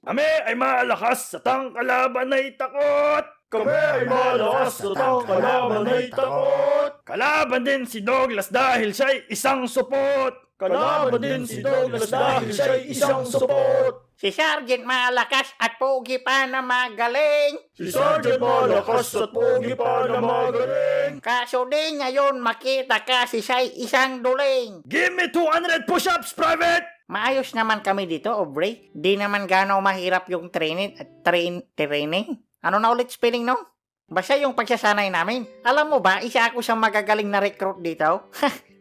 Kami ay malakas sa tang kalaban ay takot. Kami ay malakas sa tang kalaban ay takot. Kalaban din si Douglas dahil siya'y isang supot. Kalaban din si Douglas dahil siya'y isang supot. Si Sergeant malakas at pogi pa na magaling. Si Sergeant malakas at pogi pa na magaling. Kaso din ngayon makita kasi siya'y isang duling. Give me 200 push-ups, Private! Maayos naman kami dito, Aubrey. Di naman gano'ng mahirap yung training. Ano na ulit spelling, no? Basta yung pagsasanay namin. Alam mo ba, isa ako sa magagaling na recruit dito.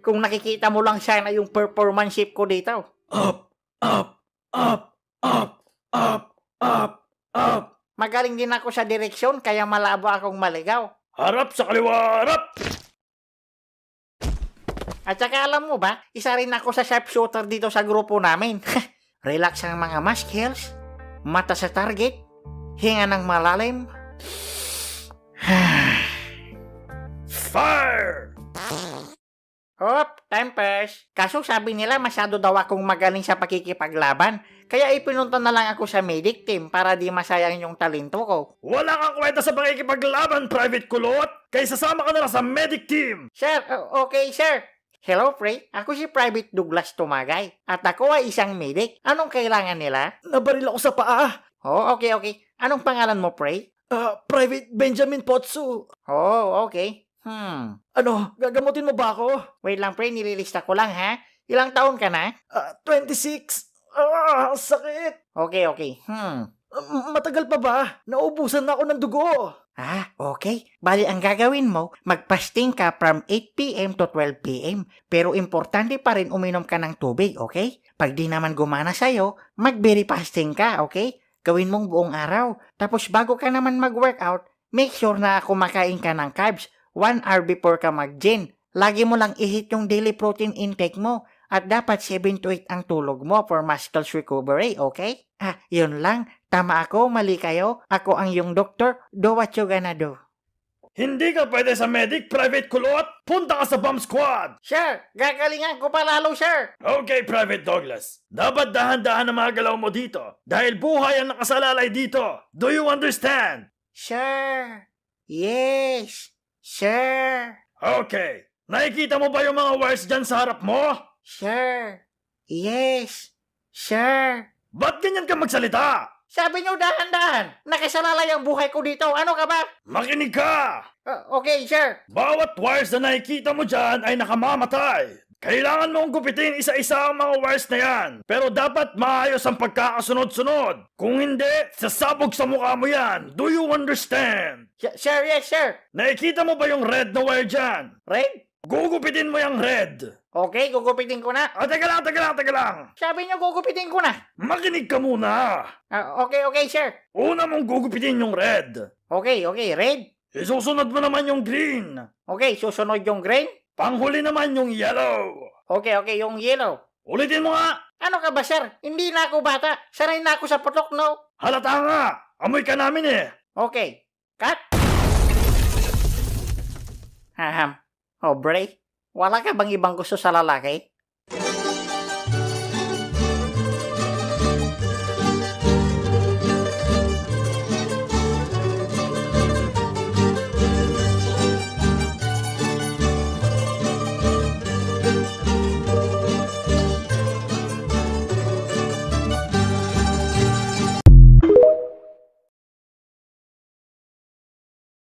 Kung nakikita mo lang sana yung performanship ko dito. Up, up, up, up, up, up, up. Magaling din ako sa direksyon kaya malabo akong maligaw. Harap sa kaliwa, harap! At saka alam mo ba, isa rin ako sa sharpshooter dito sa grupo namin. Relax ang mga muscles, mata sa target, hinga ng malalim. Fire! Hop, tempers. Kaso sabi nila masyado daw akong magaling sa pakikipaglaban. Kaya ipinunta na lang ako sa medic team para di masayang yung talento ko. Wala kang kwenta sa pakikipaglaban, Private Kulot! Kaya sasama ka na lang sa medic team! Sir, okay sir. Hello, Pre. Ako si Private Douglas Tumagay. At ako ay isang medic. Anong kailangan nila? Nabaril ako sa paa. Oh, okay. Anong pangalan mo, Pre? Private Benjamin Potsu. Oh, okay. Ano, gagamutin mo ba ako? Wait lang, Pre. Nililista ko lang, ha? Ilang taon ka na? 26. Sakit. Okay. Matagal pa ba? Naubusan na ako ng dugo. Okay. Bali, ang gagawin mo, magpasting ka from 8 p.m. to 12 p.m. Pero importante pa rin uminom ka ng tubig, okay? Pag di naman gumana sa'yo, mag-berry fasting ka, okay? Gawin mong buong araw. Tapos bago ka naman mag-workout, make sure na kumakain ka ng carbs 1 hour before ka mag-gym. Lagi mo lang i-hit yung daily protein intake mo at dapat 7 to 8 ang tulog mo for muscles recovery, okay? Yun lang. Tama ako, mali kayo. Ako ang yung doktor. Do what you gonna do. Hindi ka pwede sa medic, Private Kulot! Punta ka sa bomb squad! Sir, gagalingan ko pa lalo, sir. Okay, Private Douglas. Dapat dahan-dahan ang mga galaw mo dito. Dahil buhay ang nakasalalay dito. Do you understand? Sir. Yes. Sir. Okay. Nakikita mo ba yung mga wires dyan sa harap mo? Sir. Yes. Sir. Ba't ganyan ka magsalita? Sabi niyo dahan-dahan. Nakasalalay ang buhay ko dito. Ano ka ba? Makinig ka! Okay, sir. Bawat wires na nakikita mo dyan ay nakamamatay. Kailangan mong gupitin isa-isa ang mga wires na yan. Pero dapat maayos ang pagkakasunod-sunod. Kung hindi, sasabog sa mukha mo yan. Do you understand? Sir, yes, sir. Nakikita mo ba yung red na wire dyan? Red? Gugupitin mo yung red. Okay, gugupitin ko na. Teka lang. Sabi niyo gugupitin ko na. Makinig ka muna. Okay, sir. Una mong gugupitin yung red. Okay, red. Isusunod mo naman yung green. Okay, susunod yung green. Panghuli naman yung yellow. Okay, yung yellow. Ulitin mo nga. Ano ka ba, sir? Hindi na ako bata. Sanay na ako sa putok, no? Halata nga. Amoy ka namin eh. Okay. Cut. Aubrey, wala ka bang ibang gusto sa lalaki?